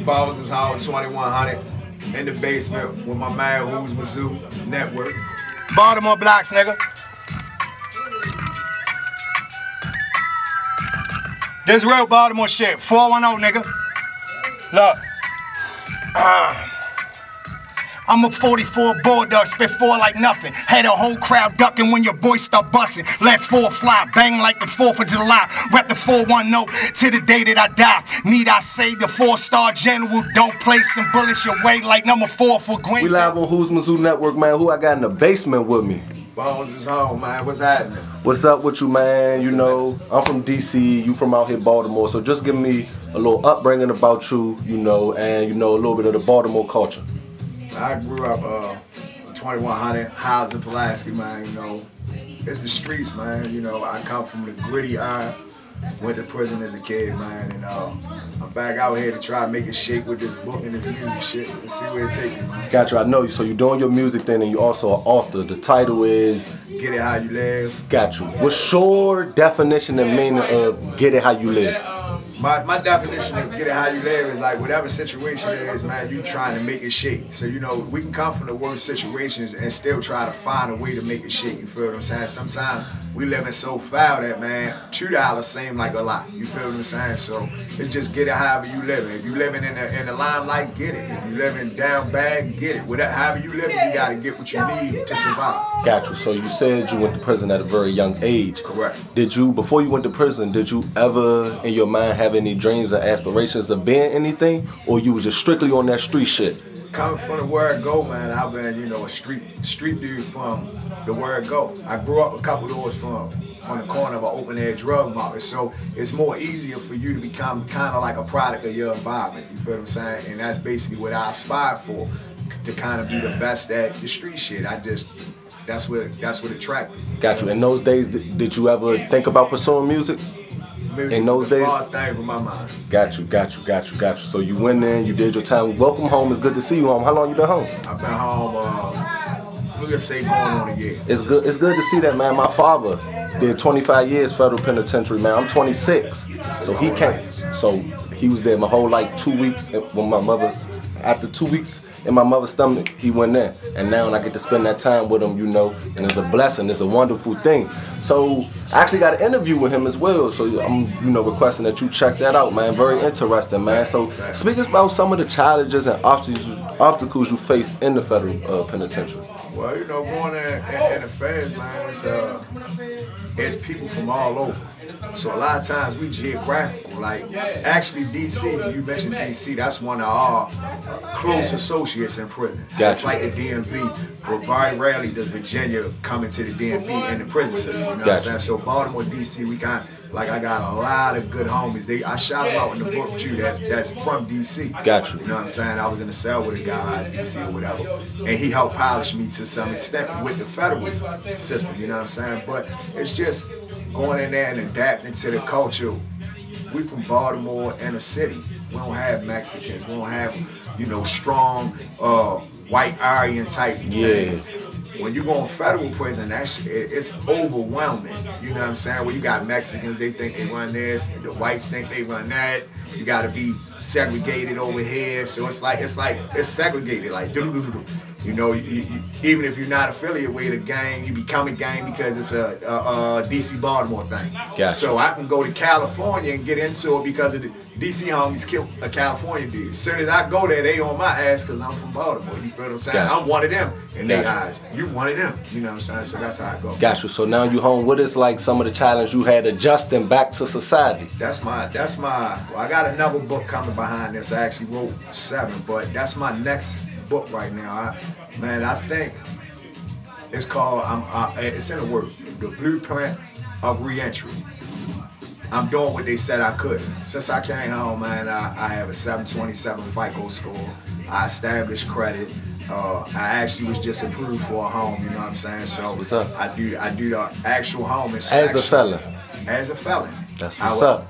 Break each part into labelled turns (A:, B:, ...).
A: Ballers is Howard 2100 in the basement with my man Houzmazoo Network.
B: Baltimore blocks, nigga. This real Baltimore shit. 410, nigga. Look. I'm a 44 bulldog, spit four like nothing. Had a whole crowd ducking when your boys start busting. Let four fly, bang like the 4th of July. Rep the 410 to the day that I die. Need I say the 4-star general don't play some bullets your way like number 4 for Green.
C: We live on Houzmazoo Network, man. Who I got in the basement with me?
A: Ballers is home, man. What's happening?
C: What's up with you, man? You know, I'm from DC, you from out here Baltimore, so just give me a little upbringing about you, you know, and you know a little bit of the Baltimore culture.
A: I grew up 2100, Housing, Pulaski, man, you know. It's the streets, man, you know. I come from the gritty eye, went to prison as a kid, man, and I'm back out here to try to make it shake with this book and this music shit and see where it takes me, man.
C: Got you, I know you. So you're doing your music thing and you also an author. The title is?
A: Get It How You Live.
C: Got you. What's your definition and meaning of Get It How You Live?
A: My definition of Get It How You Live is like whatever situation it is, man, you trying to make it shake. So, you know, we can come from the worst situations and still try to find a way to make it shake, you feel what I'm saying? Sometimes we living so foul that, man, $2 seem like a lot, you feel what I'm saying? So it's just get it however you living. If you living in the limelight, get it. If you living down bad, get it. Whatever, however you living, you gotta get what you need to survive.
C: Got you. So you said you went to prison at a very young age.
A: Correct.
C: Did you, before you went to prison, did you ever in your mind have any dreams or aspirations of being anything, or you was just strictly on that street shit?
A: Coming from the word go, man, I've been, you know, a street dude from the word go. I grew up a couple doors from the corner of an open air drug market, so it's more easier for you to become kind of like a product of your environment, you feel what I'm saying? And that's basically what I aspire for, to kind of be the best at the street shit. That's what attracted me.
C: Got you. In those days, did you ever think about pursuing music?
A: Music
C: in those days?
A: The first thing from my mind.
C: Got you. So you went in, you did your time. Welcome home. It's good to see you home. How long you been home?
A: I've been home, we're gonna say going on a year.
C: It's good to see that, man. My father did 25 years federal penitentiary, man. I'm 26. So he came. So he was there my whole like 2 weeks when my mother, after 2 weeks in my mother's stomach, he went in. And now I get to spend that time with him, you know, and it's a blessing, it's a wonderful thing. So I actually got an interview with him as well, so I'm, you know, requesting that you check that out, man. Very interesting, man. So speak about some of the challenges and obstacles you face in the federal penitentiary.
A: Well, you know, going in the feds, man, it's people from all over. So a lot of times we geographical. Like, actually DC, you mentioned DC, that's one of our close associates in prison. So it's like the DMV, but very rarely does Virginia come into the DMV in the prison system, you know what I'm saying? So Baltimore, DC, we kind of, like, I got a lot of good homies. I shout them out in the book too, that's from DC.
C: Got you.
A: You know what I'm saying? I was in the cell with a guy in DC or whatever, and he helped polish me to some extent with the federal system, you know what I'm saying? But it's just going in there and adapting to the culture. We from Baltimore and a city. We don't have Mexicans. We don't have, you know, strong white Aryan type things. When you go in federal prison, it's overwhelming. You know what I'm saying? Where you got Mexicans, they think they run this, the whites think they run that. You gotta be segregated over here, so it's segregated, like do. You know, even if you're not affiliated with a gang, you become a gang because it's a DC Baltimore thing.
C: Gotcha.
A: So I can go to California and get into it because of the DC homies killed a California dude. As soon as I go there, they on my ass because I'm from Baltimore. You feel what I'm saying?
C: Gotcha.
A: I'm one of them in their eyes. You one of them. You know what I'm saying? So that's how I go.
C: Got you. So now you home. What is like some of the challenge you had adjusting back to society?
A: Well, I got another book coming behind this. I actually wrote 7, but that's my next book right now. I think it's called, it's in a word, The Blueprint of Reentry. I'm doing what they said I couldn't. Since I came home, man, I have a 727 FICO score. I established credit. I actually was just approved for a home, you know what I'm saying? So
C: what's up?
A: I do the actual home inspection.
C: As a felon?
A: As a felon.
C: That's what's up.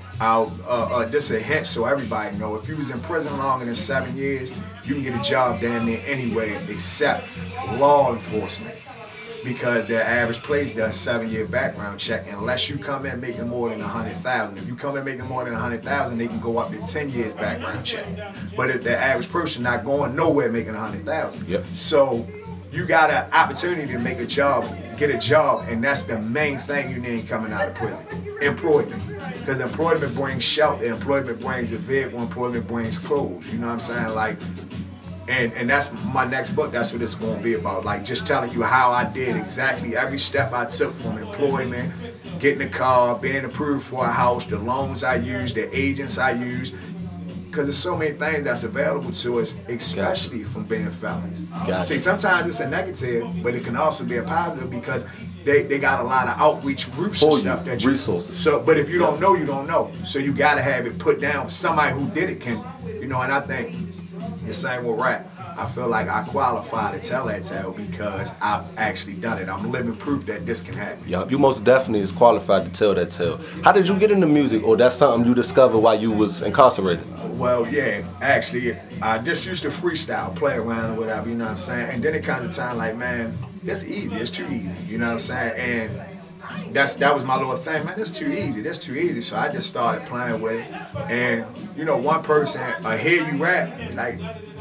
A: This a hint so everybody know. If you was in prison longer than 7 years, you can get a job down there anywhere except law enforcement. because their average place does 7-year background check unless you come in making more than 100,000. If you come in making more than 100,000, they can go up to 10 years background check. But if the average person not going nowhere making 100,000,
C: yep.
A: So you got an opportunity to make a job, get a job, and that's the main thing you need coming out of prison: employment. Because employment brings shelter, employment brings a vehicle, employment brings clothes. You know what I'm saying? Like. And that's my next book. That's what it's going to be about. Like just telling you how I did exactly every step I took from employment, getting a car, being approved for a house, the loans I used, the agents I used. Because there's so many things that's available to us, especially from being felons. See, sometimes it's a negative, but it can also be a positive because they got a lot of outreach groups and stuff that you
C: resources.
A: So, but if you don't know, you don't know. So you got to have it put down. Somebody who did it can, and I think. The same with rap. I feel like I qualify to tell that tale because I've actually done it. I'm living proof that this can happen.
C: Yeah, you most definitely is qualified to tell that tale. How did you get into music, or that's something you discovered while you was incarcerated?
A: Well, yeah, actually, I just used to freestyle, play around or whatever, you know what I'm saying? And then it comes a time like, man, that's easy, it's too easy, you know what I'm saying? And that was my little thing, man, that's too easy. So I just started playing with it. And, one person, hear you rap, like,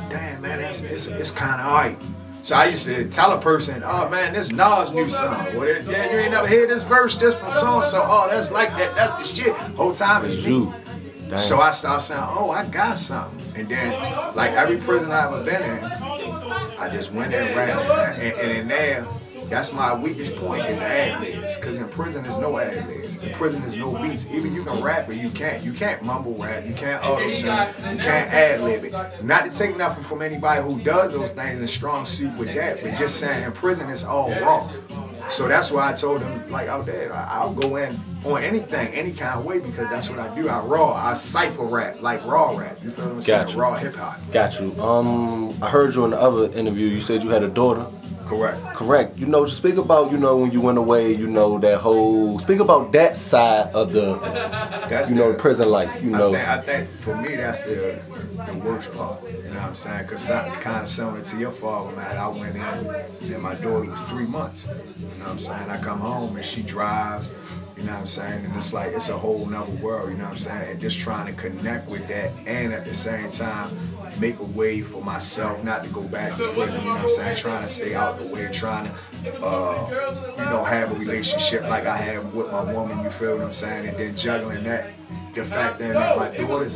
A: damn, man, it's kind of alright. So I used to tell a person, oh, man, this Nas new song. Well, yeah, you ain't never heard this verse, this from so-and-so. Oh, that's like that, that's the shit. Whole time it's me.
C: Damn.
A: So I started saying, oh, I got something. And then, like every prison I ever been in, I just went in rapping. And in there, that's my weakest point is ad-libs. Because in prison, there's no ad-libs. In prison, there's no beats. Even you can rap, but you can't. You can't mumble rap. You can't auto-tune. You can't ad-lib it. Not to take nothing from anybody who does those things in strong suit with that, but just saying in prison, it's all raw. So that's why I told them, like out there, I'll go in on anything, any kind of way, because that's what I do. I cipher rap, like raw rap. You feel what I'm saying? Raw hip-hop.
C: Got you. I heard you in the other interview, you said you had a daughter. Correct. Just speak about, when you went away, that whole, speak about that side of the, the prison life,
A: I think for me, that's the worst part, you know what I'm saying? Because kind of similar to your father, man, I went in and my daughter was 3 months, you know what I'm saying? I come home and she drives, you know what I'm saying? And it's like, it's a whole nother world, you know what I'm saying? And just trying to connect with that and at the same time, make a way for myself not to go back to prison, you know what I'm saying? Trying to stay out the way, trying to, have a relationship like I have with my woman, you feel what I'm saying? And then juggling that, the fact that my daughter's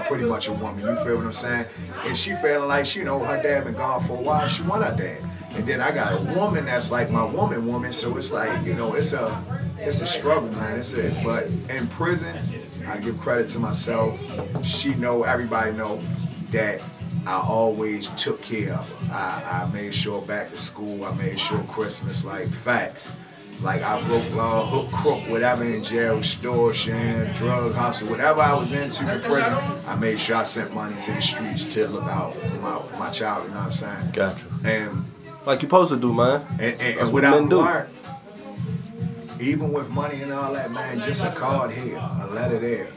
A: pretty much a woman, you feel what I'm saying? And she feeling like, her dad been gone for a while, she want her dad. And then I got a woman that's like my woman, so it's like, it's a struggle, man. But in prison, I give credit to myself. Everybody know that I always took care of her. I made sure back to school, I made sure Christmas, like facts. Like I broke law, hook, crook, whatever in jail, extortion, drug hustle, whatever I was into in prison, I made sure I sent money to the streets to look out for my child, you know what I'm saying?
C: Gotcha.
A: And
C: like you supposed to do, man.
A: And what I learned, even with money and all that, man, just a card here, a letter there.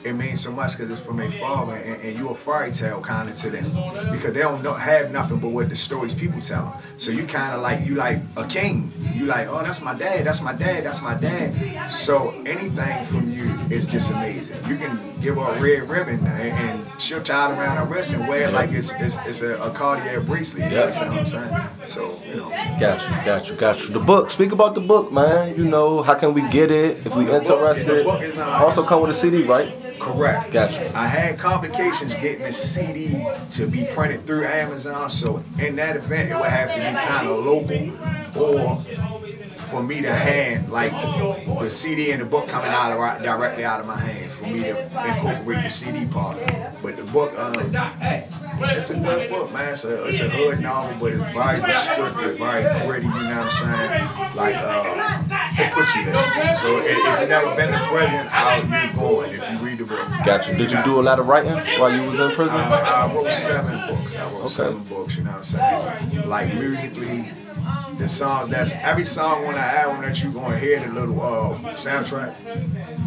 A: It means so much because it's from their father, and you a fairy tale kind of to them because they don't have nothing but what the stories people tell them. So you kind of like, you like a king. You like, oh, that's my dad, that's my dad, that's my dad. So anything from you is just amazing. You can give her a red ribbon and she'll tie it around her wrist and wear it like it's a Cartier bracelet. You know what I'm saying? So,
C: Got you. The book, speak about the book, man. How can we get it if we interested? The book is also come with a CD, right?
A: Correct.
C: Gotcha.
A: I had complications getting the CD to be printed through Amazon, so in that event, it would have to be kind of local, or for me to hand, like the CD and the book coming directly out of my hand, for me to incorporate the CD part. But the book, it's a good book, man. It's a hood novel, but it's very descriptive, very gritty, you know what I'm saying? Like, it puts you there. So if you've never been to prison, you're going if you read the book.
C: Gotcha. Did you do a lot of writing while you was in prison?
A: I wrote 7 books. 7 books, you know what I'm saying? Like musically, the songs, every song on the album that you're going to hear, the little soundtrack,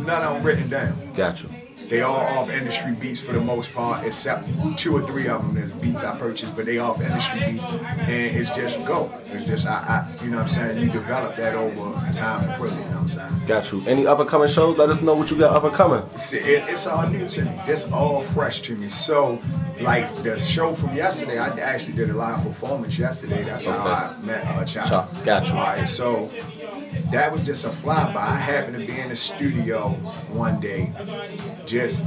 A: none of them written down.
C: Gotcha.
A: They all off industry beats for the most part, except 2 or 3 of them. There's beats I purchased, but they off industry beats, and it's just go. It's just you know what I'm saying. You develop that over time in prison. You know what I'm saying.
C: Got you. Any up and coming shows? Let us know what you got up and coming.
A: It's all new to me. It's all fresh to me. So, like the show from yesterday, I actually did a live performance yesterday. That's how I met Chop.
C: Got you.
A: All right, so that was just a flyby. I happened to be in the studio one day, just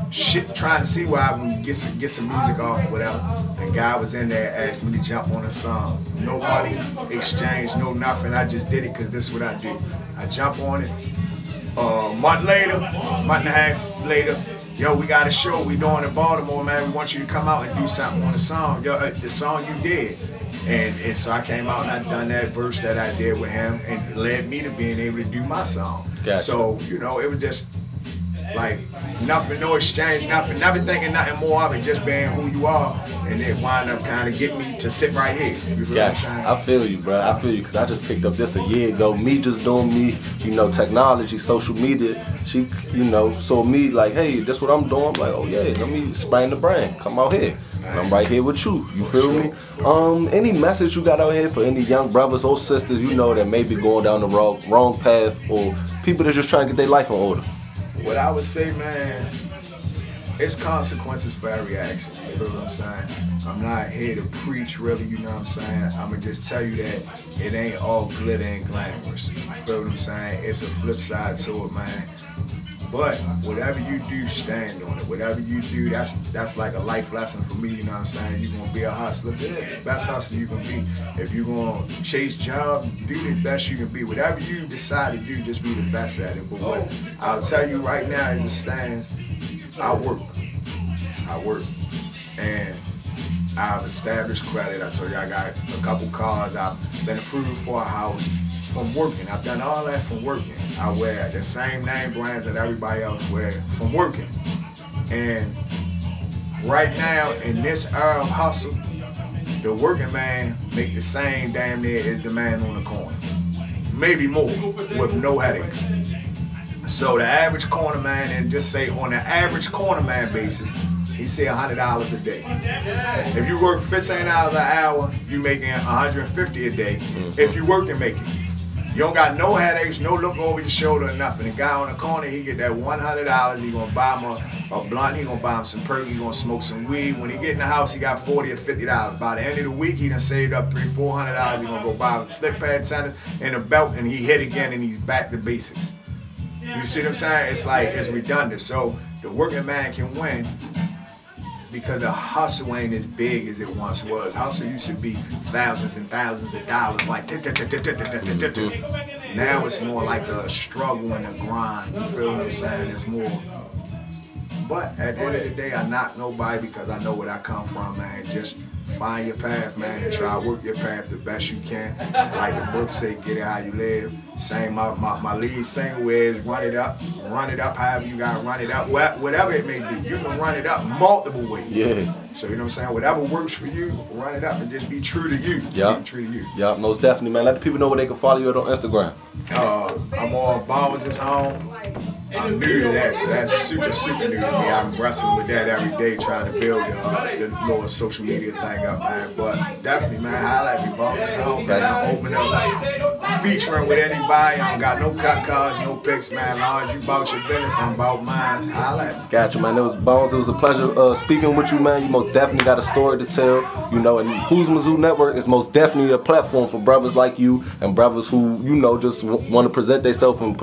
A: trying to see where I can get some music off or whatever. And guy was in there, asked me to jump on a song. No money, exchange, no nothing. I just did it because this is what I do. I jump on it. A month and a half later, yo, we got a show we doing in Baltimore, man. We want you to come out and do something on the song. Yo, the song you did. And so I came out and I done that verse that I did with him, and it led me to being able to do my song.
C: Gotcha.
A: So, you know, it was just like nothing, no exchange, nothing, never thinking nothing more of it, just being who you are, and it wind up kind of getting me to sit right here. You feel what I'm saying?
C: I feel you, bro. I feel you, because I just picked up this a year ago. Me just doing me, you know, technology, social media. She, you know, saw me like, hey, this what I'm doing. I'm like, oh yeah, let me expand the brand. Come out here. And I'm right here with you. You feel me? Any message you got out here for any young brothers or sisters you know that may be going down the wrong path, or people that just trying to get their life in order?
A: What I would say, man, it's consequences for every action. You feel what I'm saying? I'm not here to preach, really, you know what I'm saying? I'm going to just tell you that it ain't all glitter and glamorous. You feel what I'm saying? It's a flip side to it, man. But whatever you do, stand on it. Whatever you do, that's like a life lesson for me, you know what I'm saying? You're going to be a hustler, be the best hustler you can be. If you're going to chase jobs, do the best you can be. Whatever you decide to do, just be the best at it. But what I'll tell you right now as it stands, I work. And I've established credit. I told you I got a couple cars. I've been approved for a house from working. I've done all that from working. I wear the same name brands that everybody else wear from working. And right now, in this era of hustle, the working man make the same damn near as the man on the corner. Maybe more, with no headaches. So the average corner man, and just say on the average corner man basis, he say $100 a day. If you work 15 hours an hour, you making $150 a day. If you work and make it. You don't got no headaches, no look over your shoulder or nothing. The guy on the corner, he get that $100. He gonna buy him a blunt. He gonna buy him some perk. He gonna smoke some weed. When he get in the house, he got $40 or $50. By the end of the week, he done saved up $300-400. He gonna go buy a slick pad tennis and a belt, and he hit again, and he's back to basics. You see what I'm saying? It's like it's redundant. So the working man can win, because the hustle ain't as big as it once was. Hustle used to be thousands and thousands of dollars, like now it's more like a struggle and a grind. You feel what I'm saying? It's more. But at the end of the day, I knock nobody because I know where I come from, man. Just find your path, man, and try to work your path the best you can. Like the book say, get it how you live. Same, my lead single is run it up however you gotta run it up, whatever it may be. You can run it up multiple ways. Yeah. So you know what I'm saying? Whatever works for you, run it up and just be true to you.
C: Yeah.
A: Be true to you.
C: Yeah, most definitely, man. Let the people know where they can follow you on Instagram.
A: I'm on Bones is Home. I'm new to that, so that's super new to me. I'm wrestling with that every day, trying to build the little social media thing up, man. But definitely, man, holla at me, Bones is Home, man. I'm open up, featuring with anybody. I don't got no cut cards, no pics, man. As long as you about your business, I'm about mine. Holla at me.
C: Gotcha, man. It was Bones. It was a pleasure speaking with you, man. You most definitely got a story to tell, you know, and Houzmazoo Network is most definitely a platform for brothers like you and brothers who, you know, just want to present themselves and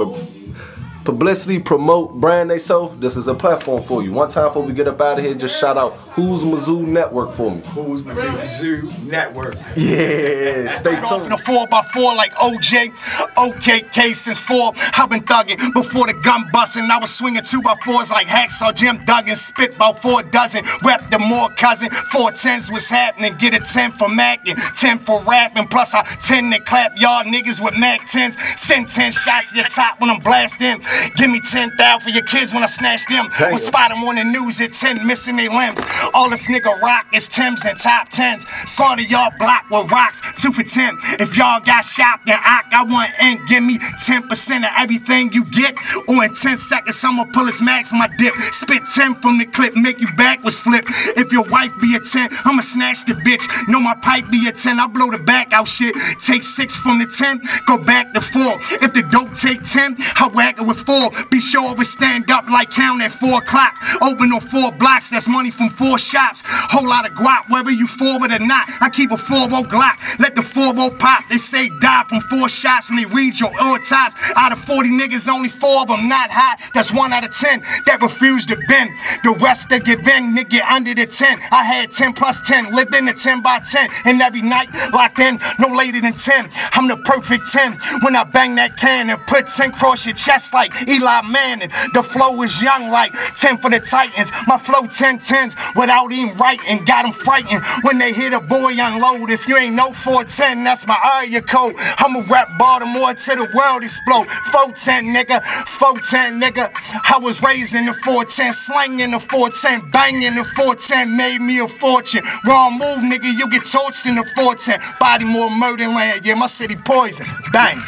C: publicity, promote, brand themselves. This is a platform for you. One time before we get up out of here, just shout out Houzmazoo Network for me.
A: Houzmazoo Network.
C: Yeah, stay tuned.
B: In a 4x4 like OJ, OKK since 4. I've been thugging before the gun busting. I was swinging 2x4s like Hacksaw Jim Duggan. Spit about 4 dozen. Rep the more cousin. 4 10s was happening. Get a 10 for macking, 10 for rapping. Plus I 10 to clap y'all niggas with Mac 10s. Send 10 shots to your top when I'm blasting. Give me 10,000 for your kids when I snatch them. Or spot them on the news at 10, missing their limbs. All this nigga rock is Timbs and top 10s. Slaughter y'all block with rocks, 2 for 10. If y'all got shot, then I want ink. Give me 10% of everything you get. Or in 10 seconds, I'ma pull his mag from my dip. Spit 10 from the clip, make you backwards flip. If your wife be a 10, I'ma snatch the bitch. Know my pipe be a 10, I blow the back out shit. Take 6 from the 10, go back to 4. If the dope take 10, I whack it with 4. Be sure to stand up like count at 4 o'clock. Open on 4 blocks, that's money from 4 shops. Whole lot of guap, whether you forward or not. I keep a 4-0 Glock, let the 4-0 pop. They say die from 4 shots when they read your autopsy. Out of 40 niggas, only 4 of them not hot. That's 1 out of 10 that refuse to bend. The rest that give in, nigga under the 10. I had 10 plus 10, lived in the 10 by 10. And every night, locked in, no later than 10. I'm the perfect 10 when I bang that can and put 10 across your chest like Eli Manning. The flow is young like 10 for the Titans. My flow 10-10s without even writing. Got them frightened when they hear the boy unload. If you ain't know 410, that's my area code. I'ma rap Baltimore till the world explode. 410 nigga, 410 nigga. I was raised in the 410, slanging the 410, banging the 410, made me a fortune. Wrong move, nigga, you get torched in the 410. Body more murder land, yeah, my city poison. Bang.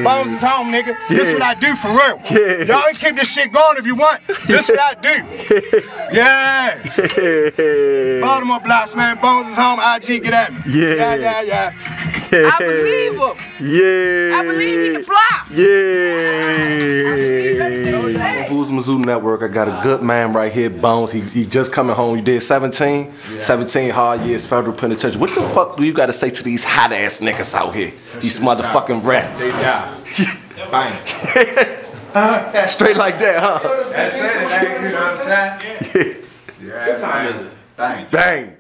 B: Bones is home, nigga. Yeah. This what I do for real. Yeah. Y'all can keep this shit going if you want. This what I do. Yeah. Baltimore blocks, man. Bones is home. IG, get at me. Yeah.
D: I believe him.
C: Yeah.
D: I believe he can fly.
C: Yeah. Houzmazoo Network, I got a good man right here, Bones. He just coming home. You did 17? Yeah. 17 hard years federal penitentiary. What the fuck do you got to say to these hot ass niggas out here? These motherfucking rats.
A: They die. Bang.
C: Straight like that, huh?
A: That's it, you know what I'm saying?
C: Yeah.
A: What time is it? Bang.
C: Bang.